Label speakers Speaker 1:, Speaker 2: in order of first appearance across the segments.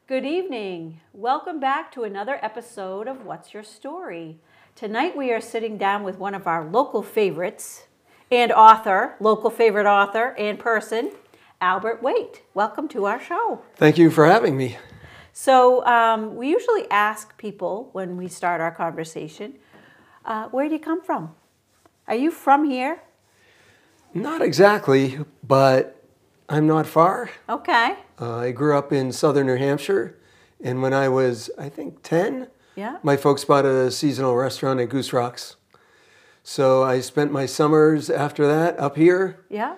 Speaker 1: Good evening. Welcome back to another episode of What's Your Story? Tonight we are sitting down with one of our local favorites and local favorite author and person, Albert Waite. Welcome to our show.
Speaker 2: Thank you for having me.
Speaker 1: So we usually ask people when we start our conversation, where do you come from? Are you from here?
Speaker 2: Not exactly, but I'm not far.
Speaker 1: Okay.
Speaker 2: I grew up in southern New Hampshire, and when I was, I think, 10,
Speaker 1: Yeah.
Speaker 2: my folks bought a seasonal restaurant at Goose Rocks. So I spent my summers after that up here,
Speaker 1: Yeah.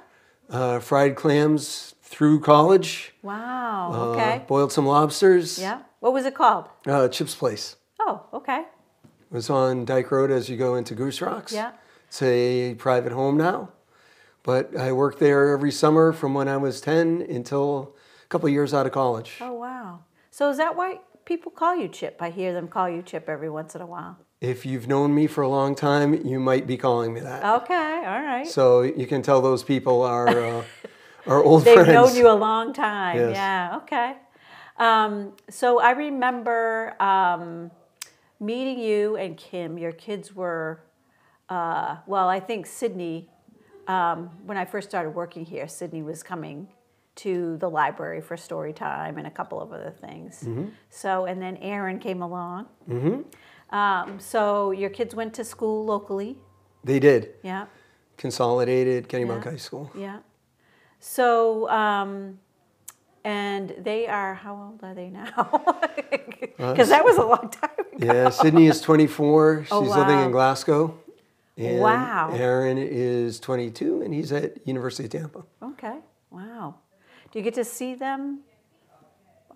Speaker 2: fried clams through college,
Speaker 1: Wow. Okay.
Speaker 2: boiled some lobsters.
Speaker 1: Yeah. What was it called?
Speaker 2: Chip's Place.
Speaker 1: Oh, okay.
Speaker 2: It was on Dyke Road as you go into Goose Rocks.
Speaker 1: Yeah.
Speaker 2: It's a private home now. But I worked there every summer from when I was 10 until a couple of years out of college.
Speaker 1: Oh, wow. So is that why people call you Chip? I hear them call you Chip every once in a while.
Speaker 2: If you've known me for a long time, you might be calling me that.
Speaker 1: Okay, all right.
Speaker 2: So you can tell those people are old
Speaker 1: They've
Speaker 2: friends.
Speaker 1: known you a long time.
Speaker 2: Yes.
Speaker 1: Yeah, okay. So I remember meeting you and Kim. Your kids were, I think Sydney, when I first started working here, Sydney was coming to the library for story time and a couple of other things.
Speaker 2: Mm-hmm.
Speaker 1: So, and then Aaron came along.
Speaker 2: Mm-hmm.
Speaker 1: So your kids went to school locally?
Speaker 2: They did.
Speaker 1: Yeah,
Speaker 2: Consolidated Kennebunk
Speaker 1: Yeah.
Speaker 2: High School.
Speaker 1: yeah. So, and they are, how old are they now? Because that was a long time ago.
Speaker 2: Yeah, Sydney is 24. She's
Speaker 1: Oh,
Speaker 2: living
Speaker 1: wow.
Speaker 2: in Glasgow. And
Speaker 1: Wow.
Speaker 2: Aaron is 22, and he's at University of Tampa.
Speaker 1: Okay, wow. Do you get to see them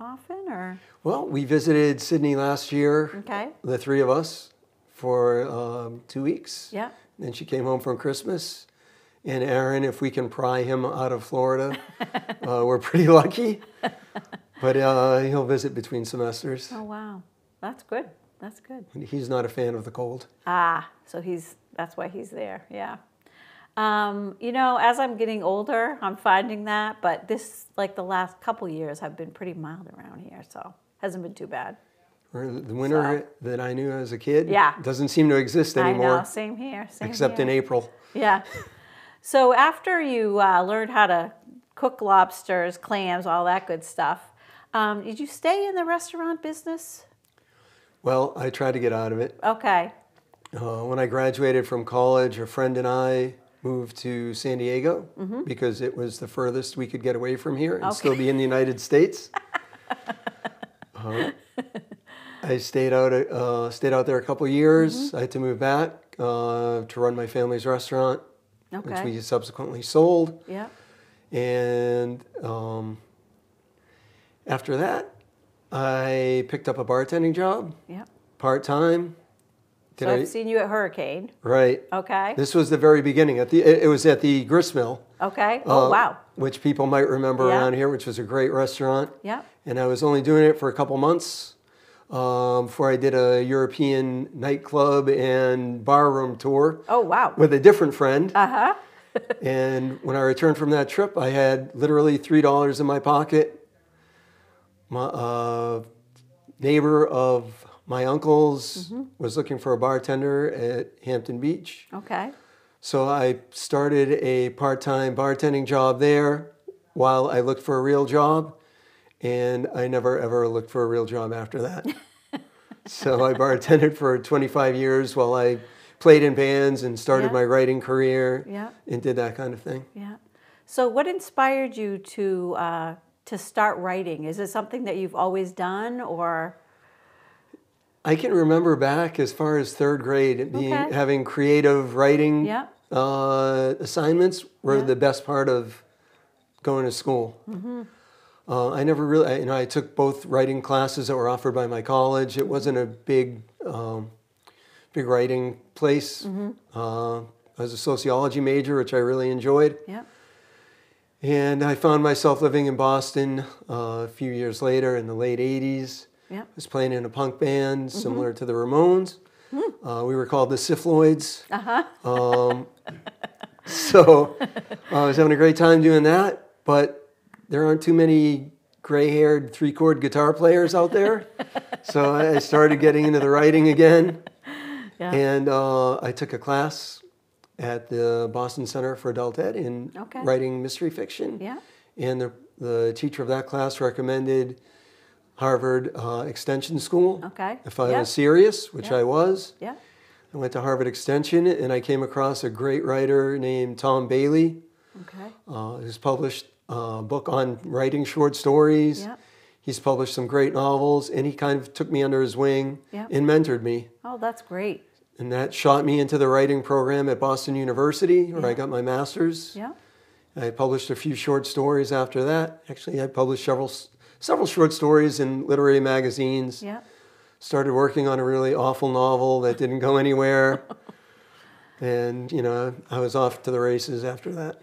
Speaker 1: often, or?
Speaker 2: Well, we visited Sydney last year,
Speaker 1: Okay,
Speaker 2: the three of us, for 2 weeks.
Speaker 1: yeah.
Speaker 2: Then she came home from Christmas. And Aaron, if we can pry him out of Florida, we're pretty lucky. But he'll visit between semesters.
Speaker 1: Oh, wow. That's good. That's good.
Speaker 2: He's not a fan of the cold.
Speaker 1: So that's why he's there, yeah. As I'm getting older, I'm finding that, but the last couple years have been pretty mild around here, so hasn't been too bad.
Speaker 2: Or the winter that I knew as a kid
Speaker 1: Yeah.
Speaker 2: doesn't seem to exist anymore.
Speaker 1: I know, same here.
Speaker 2: Except in April.
Speaker 1: Yeah. So after you learned how to cook lobsters, clams, all that good stuff, did you stay in the restaurant business?
Speaker 2: Well, I tried to get out of it.
Speaker 1: Okay.
Speaker 2: When I graduated from college, a friend and I moved to San Diego because it was the furthest we could get away from here and still be in the United States. I stayed out there a couple years. I had to move back to run my family's restaurant, which
Speaker 1: Okay.
Speaker 2: we subsequently sold.
Speaker 1: Yeah.
Speaker 2: And after that, I picked up a bartending job,
Speaker 1: Yeah.
Speaker 2: part-time.
Speaker 1: So I've seen you at Hurricane.
Speaker 2: Right.
Speaker 1: Okay.
Speaker 2: This was the very beginning. It was at the Grist Mill.
Speaker 1: Okay. Oh, wow.
Speaker 2: Which people might remember
Speaker 1: Yeah.
Speaker 2: around here, which was a great restaurant.
Speaker 1: Yeah.
Speaker 2: And I was only doing it for a couple months before I did a European nightclub and barroom tour
Speaker 1: Oh, wow.
Speaker 2: with a different friend.
Speaker 1: Uh-huh.
Speaker 2: And when I returned from that trip, I had literally $3 in my pocket. My neighbor of my uncle's was looking for a bartender at Hampton Beach.
Speaker 1: Okay.
Speaker 2: So I started a part-time bartending job there while I looked for a real job. And I never, ever looked for a real job after that. So I bartended for 25 years while I played in bands and started
Speaker 1: Yeah.
Speaker 2: my writing career
Speaker 1: Yeah.
Speaker 2: and did that kind of thing.
Speaker 1: Yeah. So what inspired you to start writing? Is it something that you've always done, or?
Speaker 2: I can remember back as far as third grade,
Speaker 1: Okay.
Speaker 2: having creative writing
Speaker 1: Yeah.
Speaker 2: assignments were
Speaker 1: Yeah.
Speaker 2: the best part of going to school. I never really, I took both writing classes that were offered by my college. It wasn't a big writing place. I was a sociology major, which I really enjoyed.
Speaker 1: Yeah.
Speaker 2: And I found myself living in Boston a few years later in the late 80s.
Speaker 1: Yeah.
Speaker 2: I was playing in a punk band similar to the Ramones. We were called the Syphiloids. So I was having a great time doing that, but there aren't too many gray-haired three-chord guitar players out there. So I started getting into the writing again.
Speaker 1: Yeah.
Speaker 2: And I took a class at the Boston Center for Adult Ed in
Speaker 1: Okay.
Speaker 2: writing mystery fiction.
Speaker 1: Yeah.
Speaker 2: And the teacher of that class recommended Harvard Extension School.
Speaker 1: Okay.
Speaker 2: If I
Speaker 1: Yeah.
Speaker 2: was serious, which
Speaker 1: Yeah.
Speaker 2: I was.
Speaker 1: Yeah.
Speaker 2: I went to Harvard Extension and I came across a great writer named Tom Bailey,
Speaker 1: Okay.
Speaker 2: who's published a book on writing short stories.
Speaker 1: Yeah.
Speaker 2: He's published some great novels, and he kind of took me under his wing
Speaker 1: Yeah.
Speaker 2: and mentored me.
Speaker 1: Oh, that's great.
Speaker 2: And that shot me into the writing program at Boston University, where I
Speaker 1: Yeah.
Speaker 2: got my master's.
Speaker 1: Yeah.
Speaker 2: I published a few short stories after that. Actually, I published several short stories in literary magazines.
Speaker 1: Yeah.
Speaker 2: Started working on a really awful novel that didn't go anywhere. And, I was off to the races after that.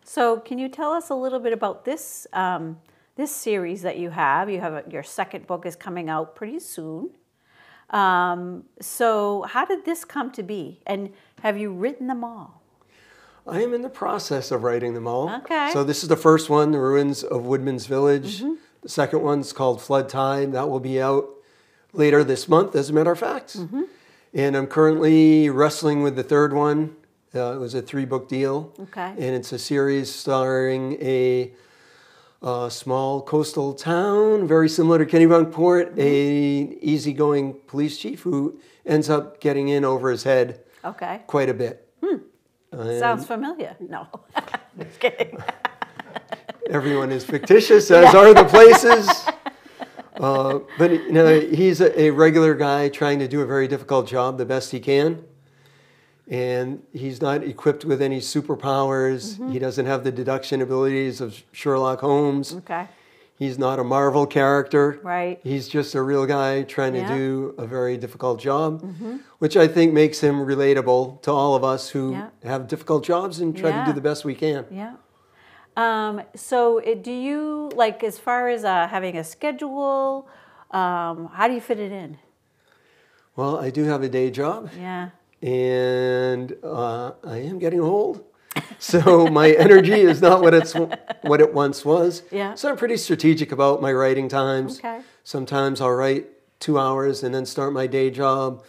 Speaker 1: So, can you tell us a little bit about this this series that you have? Your second book is coming out pretty soon. So, how did this come to be? And have you written them all?
Speaker 2: I am in the process of writing them all.
Speaker 1: Okay.
Speaker 2: So this is the first one, The Ruins of Woodman's Village. The second one's called Flood Tide. That will be out later this month, as a matter of fact. And I'm currently wrestling with the third one. It was a 3-book deal.
Speaker 1: Okay.
Speaker 2: And it's a series starring a small coastal town, very similar to Kennebunkport, a easygoing police chief who ends up getting in over his head
Speaker 1: Okay.
Speaker 2: quite a bit.
Speaker 1: Sounds familiar. No, just kidding.
Speaker 2: Everyone is fictitious, as are the places. But he's a regular guy trying to do a very difficult job the best he can. And he's not equipped with any superpowers. He doesn't have the deduction abilities of Sherlock Holmes.
Speaker 1: Okay.
Speaker 2: He's not a Marvel character.
Speaker 1: Right.
Speaker 2: He's just a real guy trying to
Speaker 1: Yeah.
Speaker 2: do a very difficult job, which I think makes him relatable to all of us who
Speaker 1: Yeah.
Speaker 2: have difficult jobs and try to
Speaker 1: Yeah.
Speaker 2: do the best we can.
Speaker 1: Yeah. So, do you like as far as having a schedule? How do you fit it in?
Speaker 2: Well, I do have a day job.
Speaker 1: Yeah.
Speaker 2: And I am getting old, so my energy is not what it once was.
Speaker 1: Yeah.
Speaker 2: So I'm pretty strategic about my writing times.
Speaker 1: Okay.
Speaker 2: Sometimes I'll write 2 hours and then start my day job.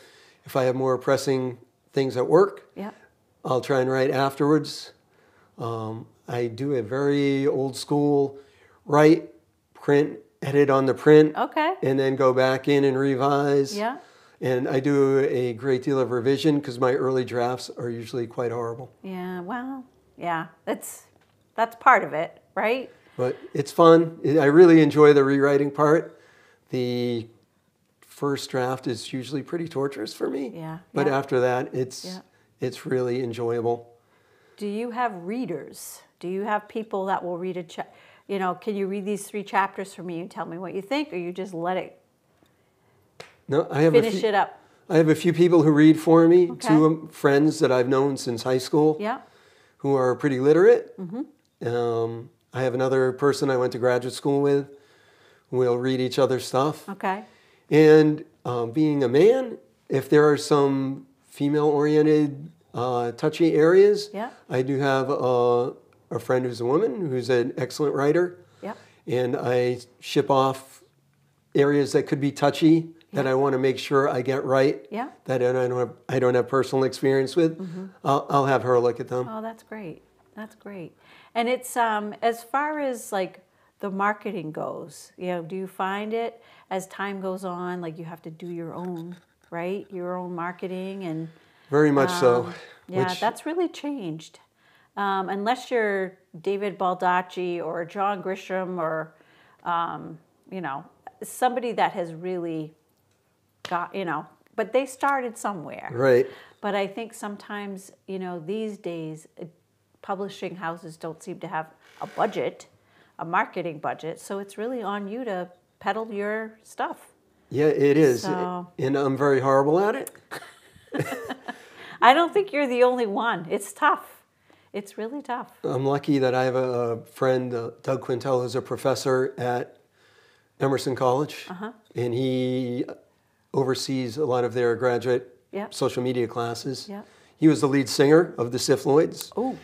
Speaker 2: If I have more pressing things at work,
Speaker 1: Yeah.
Speaker 2: I'll try and write afterwards. I do a very old school write, print, edit on the print,
Speaker 1: Okay.
Speaker 2: and then go back in and revise.
Speaker 1: Yeah.
Speaker 2: And I do a great deal of revision because my early drafts are usually quite horrible.
Speaker 1: Yeah. Well. Yeah. That's part of it, right?
Speaker 2: But it's fun. I really enjoy the rewriting part. The first draft is usually pretty torturous for me.
Speaker 1: Yeah,
Speaker 2: But
Speaker 1: yeah.
Speaker 2: after that,
Speaker 1: Yeah.
Speaker 2: it's really enjoyable.
Speaker 1: Do you have readers? Do you have people that will read can you read these 3 chapters for me and tell me what you think, or you just let it
Speaker 2: No, I have
Speaker 1: finish it up?
Speaker 2: I have a few people who read for me.
Speaker 1: Okay.
Speaker 2: 2 friends that I've known since high school
Speaker 1: Yeah.
Speaker 2: who are pretty literate. I have another person I went to graduate school with. We'll read each other's stuff.
Speaker 1: Okay.
Speaker 2: And being a man, if there are some female-oriented, touchy areas,
Speaker 1: Yeah.
Speaker 2: I do have a friend who's a woman who's an excellent writer,
Speaker 1: Yeah.
Speaker 2: and I ship off areas that could be touchy that I want to make sure I get right,
Speaker 1: Yeah.
Speaker 2: that I don't have personal experience with. I'll have her look at them.
Speaker 1: Oh, that's great. That's great. And it's as far as like the marketing goes, do you find it as time goes on, like you have to do your own, right? Your own marketing and
Speaker 2: Very much so.
Speaker 1: yeah,
Speaker 2: Which-
Speaker 1: that's really changed. Unless you're David Baldacci or John Grisham or somebody that has really got, but they started somewhere.
Speaker 2: Right.
Speaker 1: But I think sometimes, these days, publishing houses don't seem to have a budget, a marketing budget. So it's really on you to peddle your stuff.
Speaker 2: Yeah, it is.
Speaker 1: So-
Speaker 2: And I'm very horrible at it.
Speaker 1: I don't think you're the only one. It's tough. It's really tough.
Speaker 2: I'm lucky that I have a friend, Doug Quintel, who's a professor at Emerson College. And he oversees a lot of their graduate
Speaker 1: Yep.
Speaker 2: social media classes.
Speaker 1: Yep.
Speaker 2: He was the lead singer of the Sif Lloyds.
Speaker 1: Oh,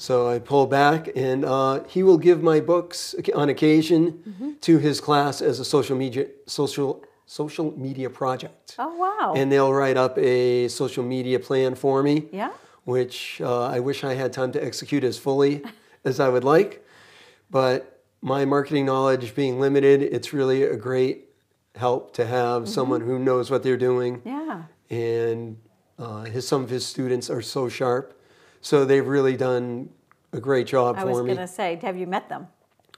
Speaker 2: So I pull back, and he will give my books on occasion to his class as a social media project.
Speaker 1: Oh, wow.
Speaker 2: And they'll write up a social media plan for me,
Speaker 1: Yeah.
Speaker 2: which I wish I had time to execute as fully as I would like. But my marketing knowledge being limited, it's really a great help to have someone who knows what they're doing.
Speaker 1: Yeah.
Speaker 2: And some of his students are so sharp. So they've really done a great job
Speaker 1: I was
Speaker 2: for me.
Speaker 1: going to say, have you met them?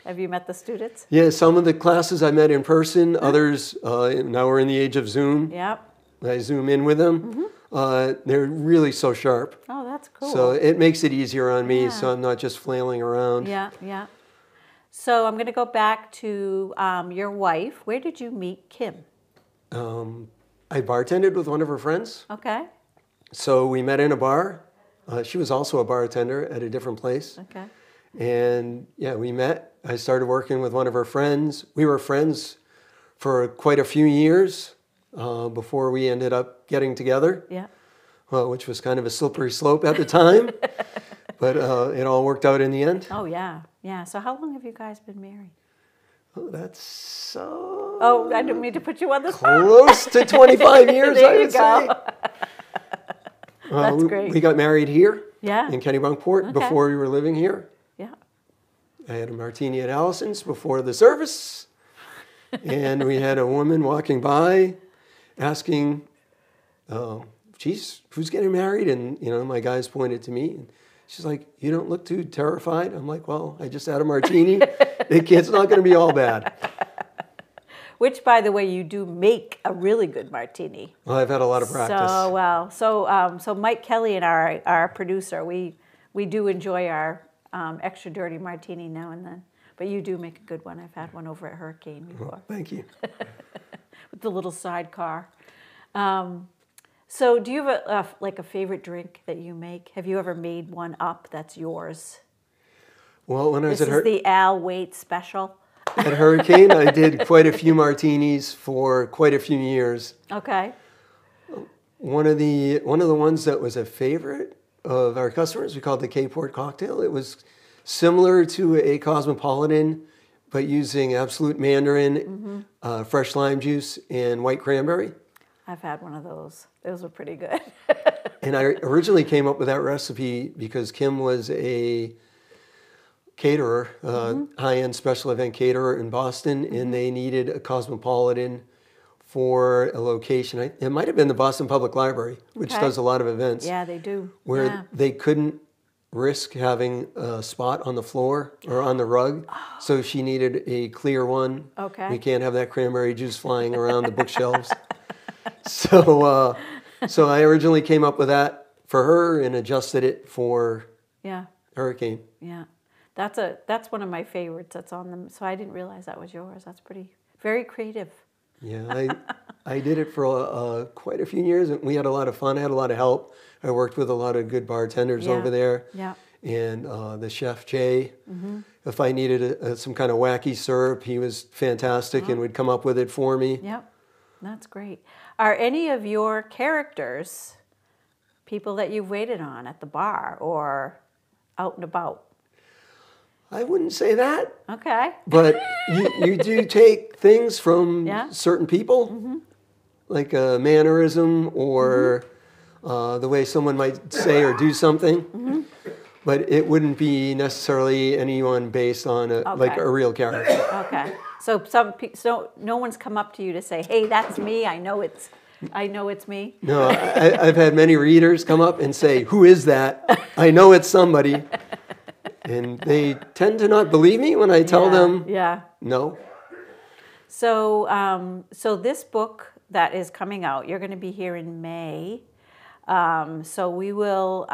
Speaker 1: Have you met the students?
Speaker 2: Yeah, some of the classes I met in person, others, now we're in the age of Zoom.
Speaker 1: Yep.
Speaker 2: I Zoom in with them. They're really so sharp.
Speaker 1: Oh, that's cool.
Speaker 2: So it makes it easier on me,
Speaker 1: Yeah.
Speaker 2: so I'm not just flailing around.
Speaker 1: Yeah, yeah. So I'm going to go back to your wife. Where did you meet Kim?
Speaker 2: I bartended with one of her friends.
Speaker 1: Okay.
Speaker 2: So we met in a bar. She was also a bartender at a different place.
Speaker 1: Okay.
Speaker 2: And yeah, we met. I started working with one of her friends. We were friends for quite a few years before we ended up getting together,
Speaker 1: Yeah.
Speaker 2: which was kind of a slippery slope at the time. But it all worked out in the end.
Speaker 1: Oh, yeah. Yeah. So how long have you guys been married?
Speaker 2: Oh, that's so
Speaker 1: Oh, I didn't mean to put you on the spot.
Speaker 2: close to 25 years,
Speaker 1: There
Speaker 2: I
Speaker 1: you
Speaker 2: would
Speaker 1: go.
Speaker 2: say.
Speaker 1: That's
Speaker 2: we,
Speaker 1: great.
Speaker 2: We got married here
Speaker 1: Yeah.
Speaker 2: in Kennebunkport
Speaker 1: Okay.
Speaker 2: before we were living here.
Speaker 1: Yeah.
Speaker 2: I had a martini at Allison's before the service. And we had a woman walking by asking, geez, who's getting married? And, my guys pointed to me. And she's like, you don't look too terrified. I'm like, well, I just had a martini. It's not going to be all bad.
Speaker 1: Which, by the way, you do make a really good martini.
Speaker 2: Well, I've had a lot of practice.
Speaker 1: So well, so Mike Kelly and our producer, we do enjoy our extra dirty martini now and then. But you do make a good one. I've had one over at Hurricane before.
Speaker 2: Well, thank you.
Speaker 1: With the little sidecar. So do you have a favorite drink that you make? Have you ever made one up that's yours?
Speaker 2: Well, when I was
Speaker 1: This
Speaker 2: at
Speaker 1: is the Al Waite special.
Speaker 2: At Hurricane, I did quite a few martinis for quite a few years.
Speaker 1: Okay.
Speaker 2: One of the ones that was a favorite of our customers, we called the K-Port cocktail. It was similar to a Cosmopolitan, but using Absolute Mandarin, fresh lime juice, and white cranberry.
Speaker 1: I've had one of those. Those were pretty good.
Speaker 2: And I originally came up with that recipe because Kim was a caterer, high-end special event caterer in Boston, and they needed a Cosmopolitan for a location. It might have been the Boston Public Library, which
Speaker 1: Okay.
Speaker 2: does a lot of events,
Speaker 1: Yeah, they do.
Speaker 2: where
Speaker 1: Yeah.
Speaker 2: they couldn't risk having a spot on the floor or on the rug, so she needed a clear one.
Speaker 1: Okay.
Speaker 2: We can't have that cranberry juice flying around the bookshelves. So I originally came up with that for her and adjusted it for
Speaker 1: Yeah.
Speaker 2: Hurricane.
Speaker 1: Yeah. That's one of my favorites that's on them. So I didn't realize that was yours. That's very creative.
Speaker 2: Yeah, I did it for quite a few years, and we had a lot of fun. I had a lot of help. I worked with a lot of good bartenders
Speaker 1: Yeah.
Speaker 2: over there.
Speaker 1: Yeah.
Speaker 2: And the chef, Jay, if I needed some kind of wacky syrup, he was fantastic and would come up with it for me.
Speaker 1: Yep. That's great. Are any of your characters people that you've waited on at the bar or out and about?
Speaker 2: I wouldn't say that,
Speaker 1: Okay.
Speaker 2: but you do take things from
Speaker 1: Yeah.
Speaker 2: certain people, like a mannerism or the way someone might say or do something. But it wouldn't be necessarily anyone based on like
Speaker 1: Okay.
Speaker 2: a real character.
Speaker 1: Okay. So so no one's come up to you to say, "Hey, that's me. I know it's me."
Speaker 2: No, I've had many readers come up and say, "Who is that? I know it's somebody." And they tend to not believe me when I tell them
Speaker 1: Yeah.
Speaker 2: no.
Speaker 1: So so this book that is coming out, you're going to be here in May. So we will.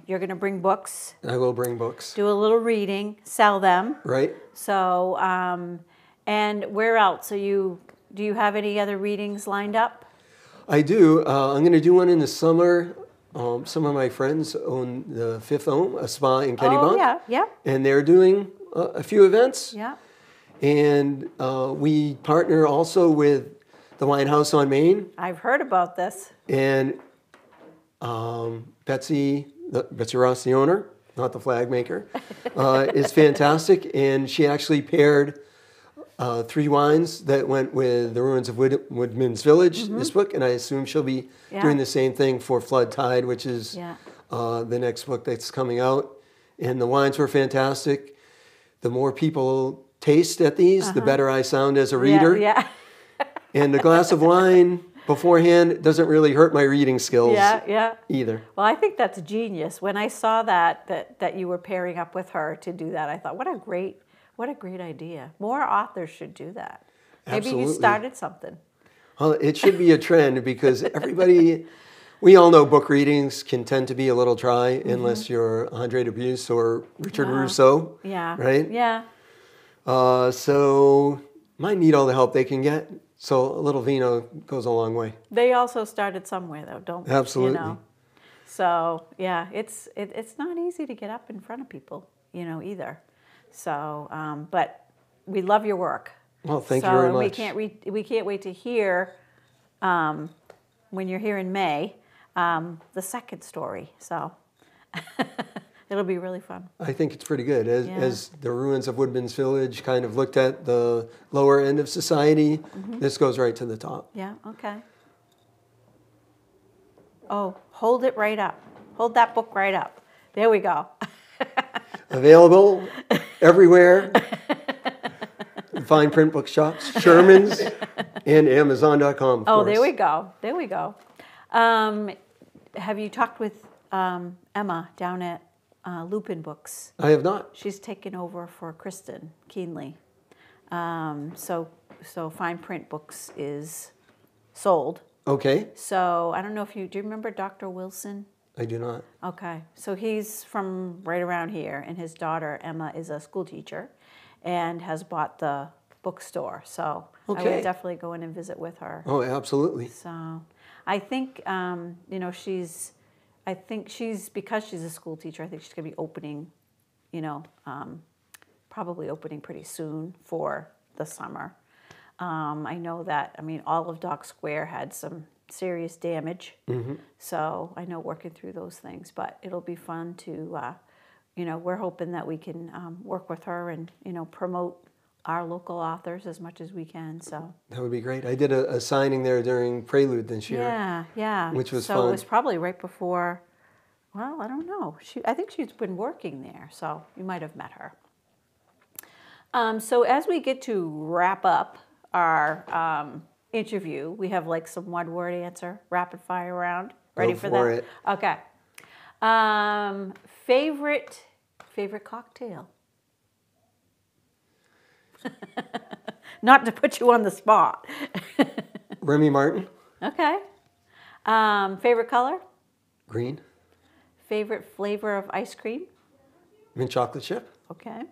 Speaker 1: You're going to bring books,
Speaker 2: I will bring books,
Speaker 1: do a little reading, sell them.
Speaker 2: right?
Speaker 1: So and where else? Do you have any other readings lined up?
Speaker 2: I do. I'm going to do one in the summer. Some of my friends own the Fifth Home, a spa in Kennebunk.
Speaker 1: Oh yeah, yeah,
Speaker 2: And they're doing a few events.
Speaker 1: yeah.
Speaker 2: And we partner also with the Wine House on Main.
Speaker 1: I've heard about this.
Speaker 2: And Betsy Ross, the owner, not the flag maker, is fantastic. And she actually paired 3 wines that went with the ruins of Woodman's Village, this book, and I assume she'll be doing the same thing for Flood Tide, which is the next book that's coming out. And the wines were fantastic. The more people taste at these, the better I sound as a reader.
Speaker 1: Yeah.
Speaker 2: And a glass of wine beforehand doesn't really hurt my reading skills either.
Speaker 1: Well, I think that's genius. When I saw that you were pairing up with her to do that, I thought, what a great idea. More authors should do that. Maybe
Speaker 2: Absolutely.
Speaker 1: you started something.
Speaker 2: Well, it should be a trend because everybody, we all know book readings can tend to be a little dry unless you're Andre Dubuis or Richard Rousseau.
Speaker 1: Yeah.
Speaker 2: Right?
Speaker 1: Yeah.
Speaker 2: So might need all the help they can get. So a little vino goes a long way.
Speaker 1: They also started somewhere, though, don't
Speaker 2: Absolutely.
Speaker 1: you know? So yeah, it's not easy to get up in front of people, either. So, but we love your work.
Speaker 2: Well, thank you very much.
Speaker 1: We can't wait to hear when you're here in May the second story. So it'll be really fun.
Speaker 2: I think it's pretty good. As the ruins of Woodman's Village kind of looked at the lower end of society, this goes right to the top.
Speaker 1: Yeah, okay. Oh, hold it right up. Hold that book right up. There we go.
Speaker 2: Available everywhere. Fine print bookshops, Sherman's, and Amazon.com.
Speaker 1: Oh, there we go. There we go. Have you talked with Emma down at Lupin Books?
Speaker 2: I have not.
Speaker 1: She's taken over for Kristen Keenley. So Fine Print Books is sold.
Speaker 2: Okay.
Speaker 1: So I don't know if do you remember Dr. Wilson?
Speaker 2: I do not.
Speaker 1: Okay. So he's from right around here, and his daughter, Emma, is a school teacher and has bought the bookstore. So I would definitely go in and visit with her.
Speaker 2: Oh, absolutely.
Speaker 1: So I think, because she's a school teacher, I think she's going to be opening, probably opening pretty soon for the summer. I know that, all of Dock Square had some serious damage. So I know working through those things, but it'll be fun to, we're hoping that we can work with her and, promote our local authors as much as we can. So
Speaker 2: that would be great. I did a signing there during Prelude this year.
Speaker 1: Yeah.
Speaker 2: Which was
Speaker 1: fun. So it was probably right before, well, I don't know. I think she's been working there, so you might have met her. So as we get to wrap up our interview, we have like some one-word answer, rapid fire round. Ready for that?
Speaker 2: It.
Speaker 1: Okay. Favorite cocktail? Not to put you on the spot.
Speaker 2: Remy Martin.
Speaker 1: Okay. Favorite color?
Speaker 2: Green.
Speaker 1: Favorite flavor of ice cream?
Speaker 2: Mint chocolate chip.
Speaker 1: Okay.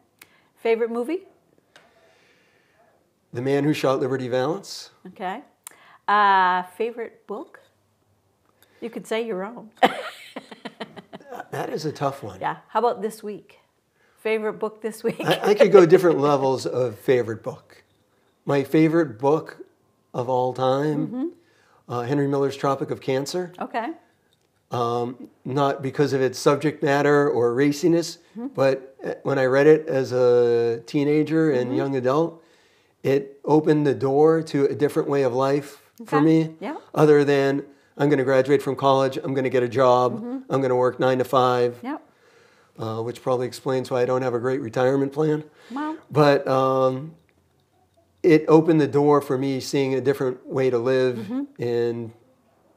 Speaker 1: Favorite movie?
Speaker 2: The Man Who Shot Liberty Valance.
Speaker 1: Okay. Favorite book? You could say your own.
Speaker 2: That is a tough one.
Speaker 1: Yeah. How about this week? Favorite book this week?
Speaker 2: I could go different levels of favorite book. My favorite book of all time, Henry Miller's Tropic of Cancer.
Speaker 1: Okay.
Speaker 2: Not because of its subject matter or raciness, but when I read it as a teenager and young adult, it opened the door to a different way of life for me.
Speaker 1: Yeah.
Speaker 2: Other than I'm going to graduate from college, I'm going to get a job, I'm going to work 9 to 5.
Speaker 1: Yep.
Speaker 2: Which probably explains why I don't have a great retirement plan.
Speaker 1: Well.
Speaker 2: But it opened the door for me seeing a different way to live and,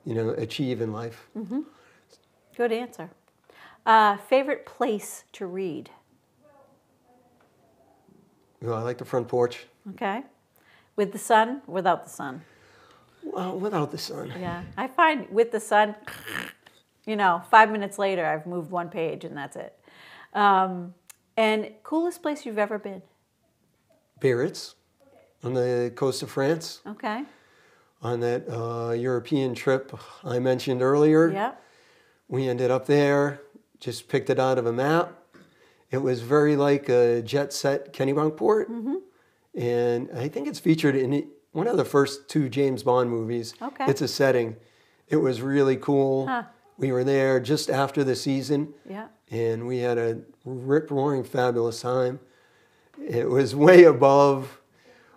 Speaker 2: achieve in life.
Speaker 1: Good answer. Favorite place to read?
Speaker 2: Well, I like the front porch.
Speaker 1: Okay. With the sun, without the sun?
Speaker 2: Well, without the sun.
Speaker 1: Yeah. I find with the sun, 5 minutes later, I've moved one page and that's it. And coolest place you've ever been?
Speaker 2: Biarritz, on the coast of France.
Speaker 1: Okay.
Speaker 2: On that European trip I mentioned earlier.
Speaker 1: Yeah.
Speaker 2: We ended up there, just picked it out of a map. It was very like a jet set Kennebunkport. And I think it's featured in one of the first 2 James Bond movies.
Speaker 1: Okay.
Speaker 2: It's a setting. It was really cool. We were there just after the season,
Speaker 1: Yeah.
Speaker 2: and we had a rip-roaring fabulous time. It was way above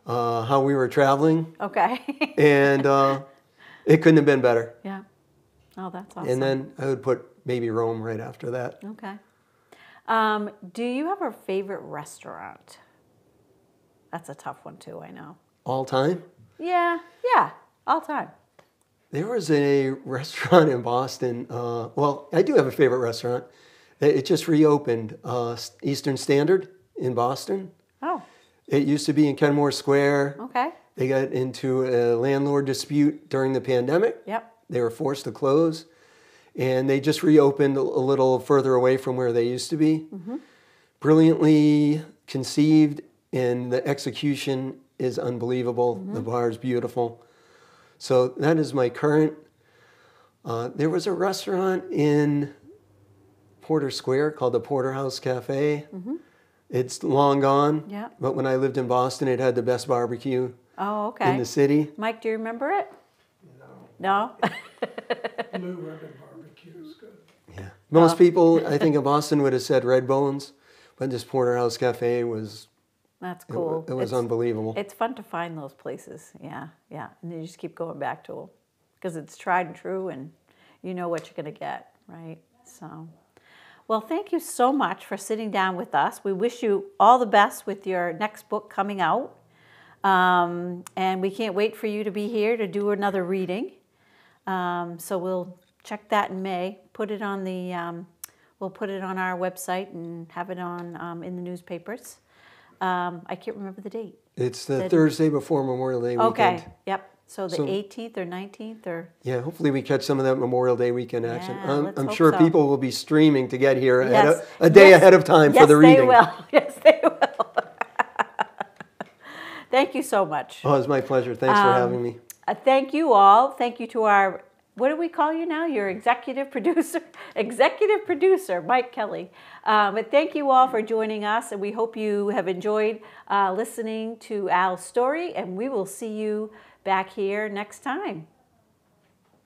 Speaker 2: how we were traveling,
Speaker 1: Okay.
Speaker 2: and it couldn't have been better.
Speaker 1: Yeah. Oh, that's awesome.
Speaker 2: And then I would put maybe Rome right after that.
Speaker 1: Okay. Do you have a favorite restaurant? That's a tough one too, I know.
Speaker 2: All time?
Speaker 1: Yeah, all time.
Speaker 2: There was a restaurant in Boston. Well, I do have a favorite restaurant. It just reopened, Eastern Standard in Boston.
Speaker 1: Oh,
Speaker 2: It used to be in Kenmore Square.
Speaker 1: okay.
Speaker 2: They got into a landlord dispute during the pandemic.
Speaker 1: Yep.
Speaker 2: They were forced to close, and they just reopened a little further away from where they used to be.
Speaker 1: Mm-hmm.
Speaker 2: Brilliantly conceived, and the execution is unbelievable.
Speaker 1: Mm-hmm.
Speaker 2: The bar is beautiful. So that is my current. There was a restaurant in Porter Square called the Porterhouse Cafe.
Speaker 1: Mm-hmm.
Speaker 2: It's long gone.
Speaker 1: Yeah.
Speaker 2: But when I lived in Boston, it had the best barbecue
Speaker 1: Oh, okay.
Speaker 2: in the city.
Speaker 1: Mike, do you remember it? No.
Speaker 3: Blue Ribbon Barbecue is good.
Speaker 2: Yeah. Most people, I think, in Boston would have said Red Bones, but this Porterhouse Cafe was,
Speaker 1: That's cool.
Speaker 2: it was
Speaker 1: It's-
Speaker 2: unbelievable.
Speaker 1: It's fun to find those places. Yeah, yeah. And you just keep going back to them because it's tried and true and you know what you're going to get, right? So, well, thank you so much for sitting down with us. We wish you all the best with your next book coming out. And we can't wait for you to be here to do another reading. So we'll check that in May, put it on the, we'll put it on our website and have it on in the newspapers. I can't remember the date.
Speaker 2: It's the
Speaker 1: That-
Speaker 2: Thursday before Memorial Day weekend.
Speaker 1: Okay, yep. So the
Speaker 2: So-
Speaker 1: 18th or 19th or,
Speaker 2: Yeah, hopefully we catch some of that Memorial Day weekend action.
Speaker 1: Yeah, let's
Speaker 2: I'm
Speaker 1: hope
Speaker 2: sure
Speaker 1: so.
Speaker 2: people will be streaming to get here
Speaker 1: yes.
Speaker 2: a day
Speaker 1: Yes.
Speaker 2: ahead of time
Speaker 1: yes,
Speaker 2: for the reading.
Speaker 1: They will. Yes, they will. Thank you so much.
Speaker 2: Oh, it's my pleasure. Thanks for having me.
Speaker 1: Thank you all. Thank you to our, what do we call you now? Your executive producer? Executive producer, Mike Kelly. But thank you all for joining us, and we hope you have enjoyed listening to Al's story, and we will see you back here next time.